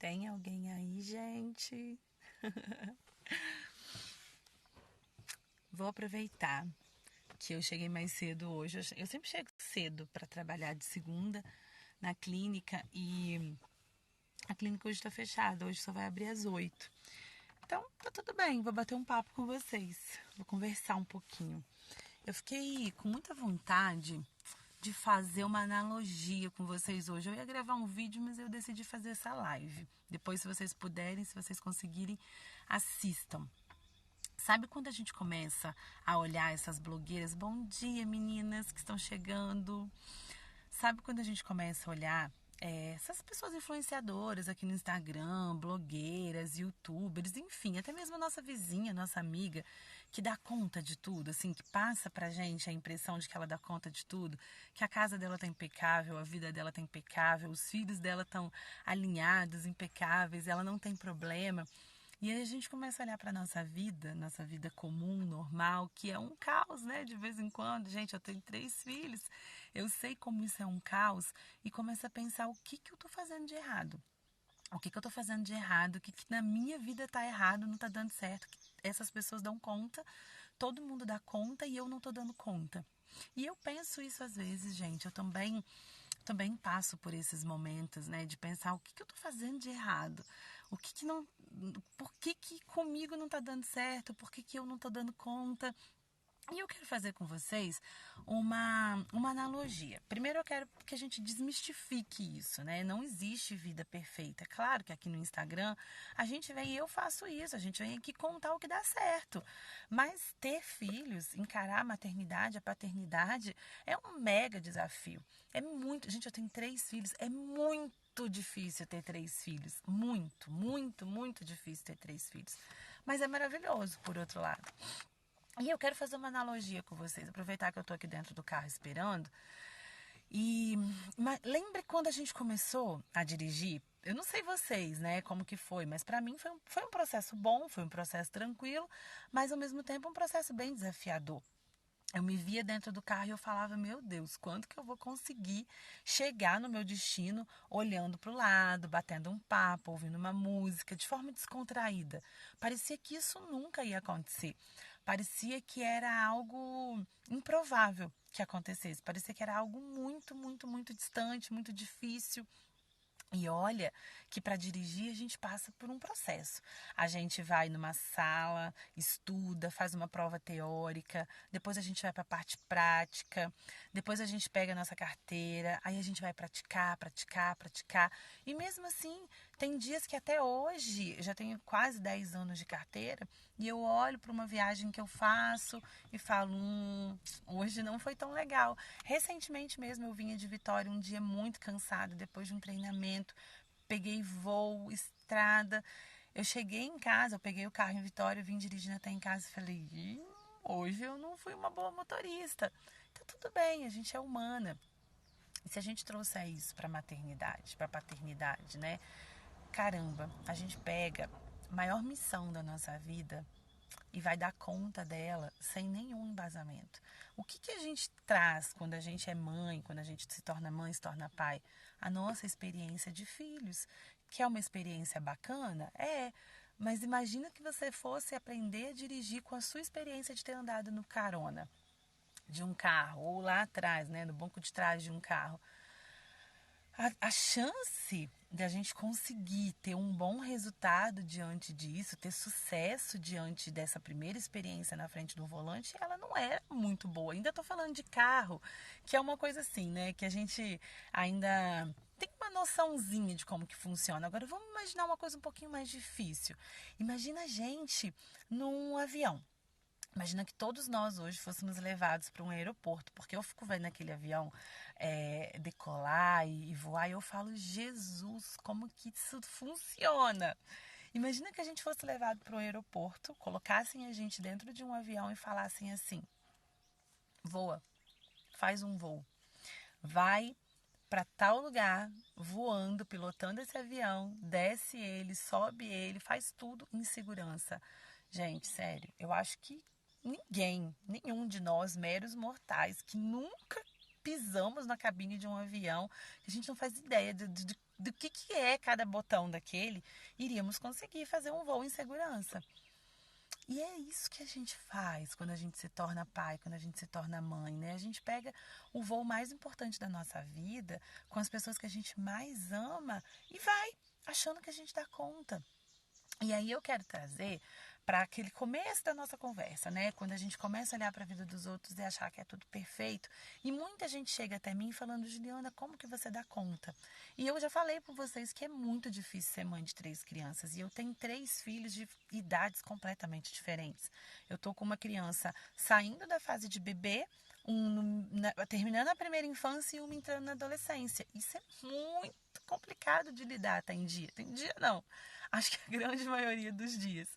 Tem alguém aí, gente? Vou aproveitar que eu cheguei mais cedo hoje. Eu sempre chego cedo para trabalhar de segunda na clínica e a clínica hoje está fechada. Hoje só vai abrir às 8. Então, tá tudo bem. Vou bater um papo com vocês. Vou conversar um pouquinho. Eu fiquei com muita vontade de fazer uma analogia com vocês hoje. Eu ia gravar um vídeo, mas eu decidi fazer essa live. Depois, se vocês puderem, se vocês conseguirem, assistam. Sabe quando a gente começa a olhar essas blogueiras? Bom dia, meninas que estão chegando. Sabe quando a gente começa a olhar essas pessoas influenciadoras aqui no Instagram, blogueiras, youtubers, enfim, até mesmo a nossa vizinha, nossa amiga, que dá conta de tudo, assim, que passa pra gente a impressão de que ela dá conta de tudo, que a casa dela tá impecável, a vida dela tá impecável, os filhos dela estão alinhados, impecáveis, ela não tem problema. E aí a gente começa a olhar para nossa vida comum, normal, que é um caos, né? De vez em quando, gente, eu tenho 3 filhos, eu sei como isso é um caos, e começa a pensar o que eu tô fazendo de errado. O que eu tô fazendo de errado, o que na minha vida tá errado, não tá dando certo, que essas pessoas dão conta, todo mundo dá conta e eu não tô dando conta. E eu penso isso às vezes, gente, eu também passo por esses momentos, né, de pensar o que eu tô fazendo de errado, o que não, por que comigo não tá dando certo, por que eu não tô dando conta. E eu quero fazer com vocês uma analogia. Primeiro eu quero que a gente desmistifique isso, né? Não existe vida perfeita. Claro que aqui no Instagram a gente vem e eu faço isso, a gente vem aqui contar o que dá certo. Mas ter filhos, encarar a maternidade, a paternidade, é um mega desafio. É muito. Gente, eu tenho 3 filhos, é muito difícil ter 3 filhos. Muito, muito, muito difícil ter 3 filhos. Mas é maravilhoso, por outro lado. E eu quero fazer uma analogia com vocês, aproveitar que eu tô aqui dentro do carro esperando. Lembre quando a gente começou a dirigir? Eu não sei vocês, né, como que foi, mas pra mim foi um processo bom, foi um processo tranquilo, mas ao mesmo tempo um processo bem desafiador. Eu me via dentro do carro e eu falava, meu Deus, quando que eu vou conseguir chegar no meu destino olhando para o lado, batendo um papo, ouvindo uma música, de forma descontraída. Parecia que isso nunca ia acontecer. Parecia que era algo improvável que acontecesse. Parecia que era algo muito, muito, muito distante, muito difícil. E olha que para dirigir a gente passa por um processo. A gente vai numa sala, estuda, faz uma prova teórica, depois a gente vai para a parte prática, depois a gente pega a nossa carteira, aí a gente vai praticar, praticar, praticar. E mesmo assim, tem dias que até hoje, eu já tenho quase 10 anos de carteira, e eu olho para uma viagem que eu faço e falo, hoje não foi tão legal. Recentemente mesmo eu vinha de Vitória um dia muito cansado, depois de um treinamento, peguei voo, estrada. Eu cheguei em casa, eu peguei o carro em Vitória, vim dirigindo até em casa e falei, hoje eu não fui uma boa motorista. Tá tudo bem, a gente é humana. E se a gente trouxer isso para maternidade, para paternidade, né? Caramba, a gente pega a maior missão da nossa vida e vai dar conta dela sem nenhum embasamento. O que a gente traz quando a gente é mãe, quando a gente se torna mãe, se torna pai? A nossa experiência de filhos, que é uma experiência bacana? É, mas imagina que você fosse aprender a dirigir com a sua experiência de ter andado no carona de um carro, ou lá atrás, né, no banco de trás de um carro. A chance de a gente conseguir ter um bom resultado diante disso, ter sucesso diante dessa primeira experiência na frente do volante, ela não é muito boa. Ainda estou falando de carro, que é uma coisa assim, né? Que a gente ainda tem uma noçãozinha de como que funciona. Agora vamos imaginar uma coisa um pouquinho mais difícil. Imagina a gente num avião. Imagina que todos nós hoje fôssemos levados para um aeroporto, porque eu fico vendo aquele avião decolar e voar e eu falo, Jesus, como que isso funciona? Imagina que a gente fosse levado para um aeroporto, colocassem a gente dentro de um avião e falassem assim, voa, faz um voo, vai para tal lugar, voando, pilotando esse avião, desce ele, sobe ele, faz tudo em segurança. Gente, sério, eu acho que nenhum de nós, meros mortais, que nunca pisamos na cabine de um avião, que a gente não faz ideia do que é cada botão daquele, iríamos conseguir fazer um voo em segurança. E é isso que a gente faz quando a gente se torna pai, quando a gente se torna mãe, né? A gente pega o voo mais importante da nossa vida, com as pessoas que a gente mais ama, e vai achando que a gente dá conta. E aí eu quero trazer para aquele começo da nossa conversa, né? Quando a gente começa a olhar para a vida dos outros e achar que é tudo perfeito. E muita gente chega até mim falando, Juliana, como que você dá conta? E eu já falei para vocês que é muito difícil ser mãe de 3 crianças. E eu tenho 3 filhos de idades completamente diferentes. Eu tô com uma criança saindo da fase de bebê, terminando a primeira infância e uma entrando na adolescência. Isso é muito complicado de lidar, tem dia. Tem dia não. Acho que a grande maioria dos dias.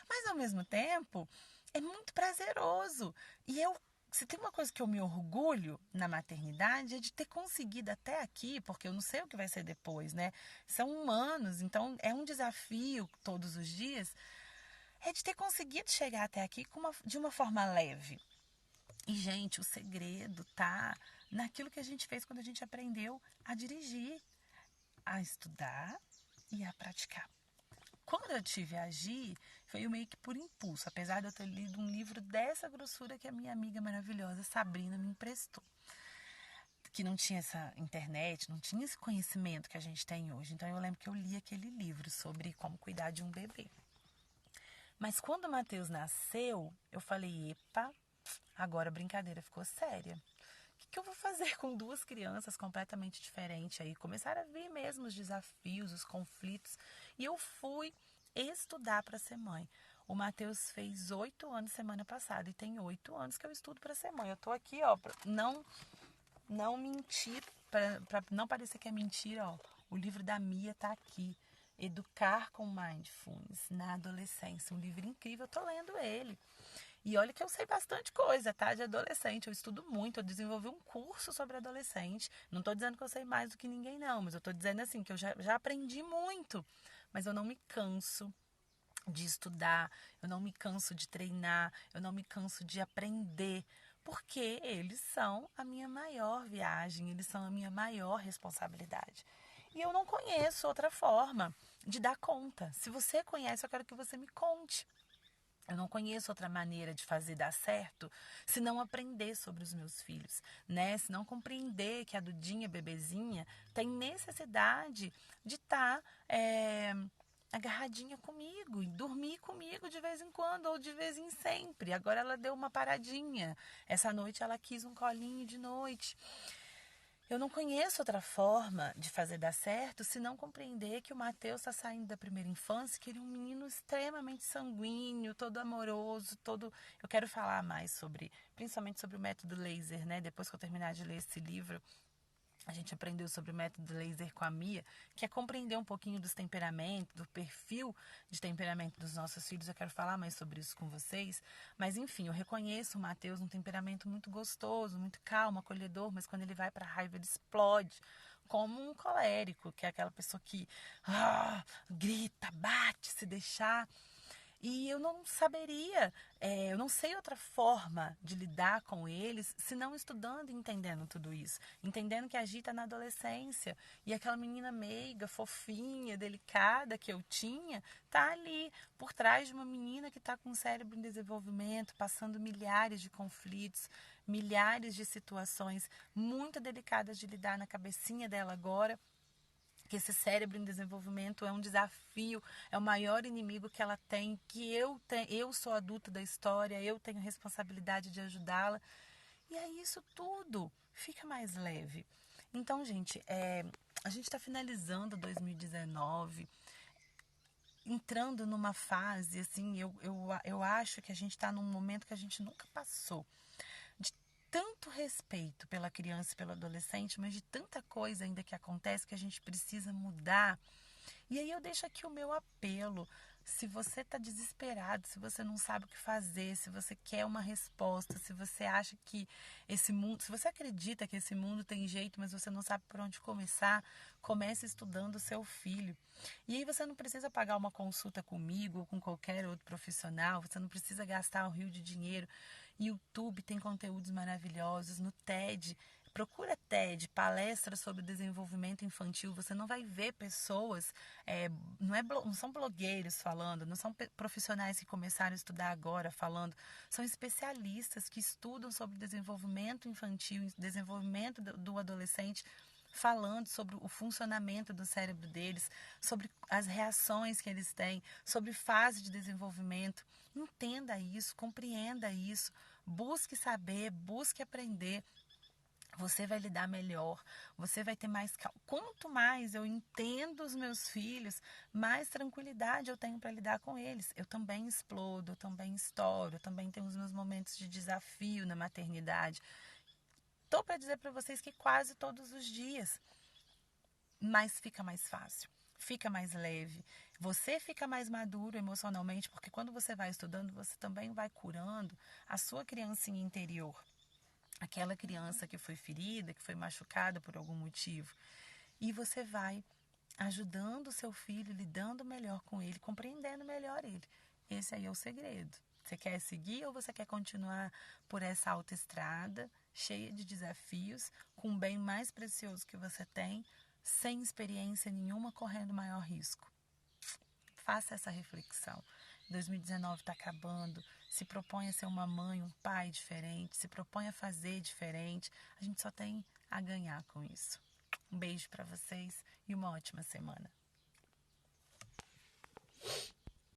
Mas ao mesmo tempo, é muito prazeroso. E se tem uma coisa que eu me orgulho na maternidade é de ter conseguido até aqui, porque eu não sei o que vai ser depois, né? São anos, então é um desafio todos os dias, é de ter conseguido chegar até aqui de uma forma leve. E, gente, o segredo tá naquilo que a gente fez quando a gente aprendeu a dirigir, a estudar e a praticar. Quando eu tive a agir, foi meio que por impulso, apesar de eu ter lido um livro dessa grossura que a minha amiga maravilhosa Sabrina me emprestou. Que não tinha essa internet, não tinha esse conhecimento que a gente tem hoje. Então eu lembro que eu li aquele livro sobre como cuidar de um bebê. Mas quando o Matheus nasceu, eu falei, epa, agora a brincadeira ficou séria. O que eu vou fazer com 2 crianças completamente diferentes aí? Começaram a vir mesmo os desafios, os conflitos. E eu fui estudar para ser mãe. O Matheus fez 8 anos semana passada e tem 8 anos que eu estudo para ser mãe. Eu tô aqui, ó, pra não mentir, para não parecer que é mentira, ó. O livro da Mia tá aqui. Educar com Mindfulness na adolescência. Um livro incrível, eu tô lendo ele. E olha que eu sei bastante coisa, tá? De adolescente. Eu estudo muito, eu desenvolvi um curso sobre adolescente. Não tô dizendo que eu sei mais do que ninguém, não. Mas eu tô dizendo assim, que eu já aprendi muito. Mas eu não me canso de estudar, eu não me canso de treinar, eu não me canso de aprender. Porque eles são a minha maior viagem, eles são a minha maior responsabilidade. E eu não conheço outra forma de dar conta. Se você conhece, eu quero que você me conte. Eu não conheço outra maneira de fazer dar certo se não aprender sobre os meus filhos, né? Se não compreender que a Dudinha, bebezinha, tem necessidade de estar agarradinha comigo e dormir comigo de vez em quando ou de vez em sempre. Agora ela deu uma paradinha. Essa noite ela quis um colinho de noite. Eu não conheço outra forma de fazer dar certo se não compreender que o Matheus está saindo da primeira infância, que ele é um menino extremamente sanguíneo, todo amoroso, todo... Eu quero falar mais sobre, principalmente sobre o método laser, né? Depois que eu terminar de ler esse livro, a gente aprendeu sobre o método laser com a Mia, que é compreender um pouquinho dos temperamentos, do perfil de temperamento dos nossos filhos. Eu quero falar mais sobre isso com vocês. Mas, enfim, eu reconheço o Matheus um temperamento muito gostoso, muito calmo, acolhedor, mas quando ele vai para a raiva, ele explode. Como um colérico, que é aquela pessoa que grita, bate, se deixar. E eu não saberia, eu não sei outra forma de lidar com eles se não estudando e entendendo tudo isso. Entendendo que a Gi está na adolescência e aquela menina meiga, fofinha, delicada que eu tinha, tá ali por trás de uma menina que está com o cérebro em desenvolvimento, passando milhares de conflitos, milhares de situações muito delicadas de lidar na cabecinha dela agora. Que esse cérebro em desenvolvimento é um desafio, é o maior inimigo que ela tem, que eu sou adulta da história, eu tenho responsabilidade de ajudá-la. E aí isso tudo fica mais leve. Então, gente, a gente está finalizando 2019, entrando numa fase, assim, eu acho que a gente está num momento que a gente nunca passou de tanto respeito pela criança e pelo adolescente, mas de tanta coisa ainda que acontece que a gente precisa mudar. E aí eu deixo aqui o meu apelo. Se você está desesperado, se você não sabe o que fazer, se você quer uma resposta, se você acha que esse mundo, se você acredita que esse mundo tem jeito, mas você não sabe por onde começar, comece estudando o seu filho. E aí você não precisa pagar uma consulta comigo ou com qualquer outro profissional, você não precisa gastar um rio de dinheiro. YouTube tem conteúdos maravilhosos, no TED Procura TED, palestras sobre desenvolvimento infantil. Você não vai ver pessoas, não são blogueiros falando, não são profissionais que começaram a estudar agora falando. São especialistas que estudam sobre desenvolvimento infantil, desenvolvimento do adolescente, falando sobre o funcionamento do cérebro deles, sobre as reações que eles têm, sobre fase de desenvolvimento. Entenda isso, compreenda isso, busque saber, busque aprender. Você vai lidar melhor, você vai ter mais calma. Quanto mais eu entendo os meus filhos, mais tranquilidade eu tenho para lidar com eles. Eu também explodo, eu também estouro, eu também tenho os meus momentos de desafio na maternidade. Estou para dizer para vocês que quase todos os dias, mas fica mais fácil, fica mais leve. Você fica mais maduro emocionalmente, porque quando você vai estudando, você também vai curando a sua criancinha interior. Aquela criança que foi ferida, que foi machucada por algum motivo. E você vai ajudando o seu filho, lidando melhor com ele, compreendendo melhor ele. Esse aí é o segredo. Você quer seguir ou você quer continuar por essa autoestrada, cheia de desafios, com o bem mais precioso que você tem, sem experiência nenhuma, correndo maior risco? Faça essa reflexão. 2019 está acabando. Se propõe a ser uma mãe, um pai diferente. Se propõe a fazer diferente. A gente só tem a ganhar com isso. Um beijo para vocês e uma ótima semana.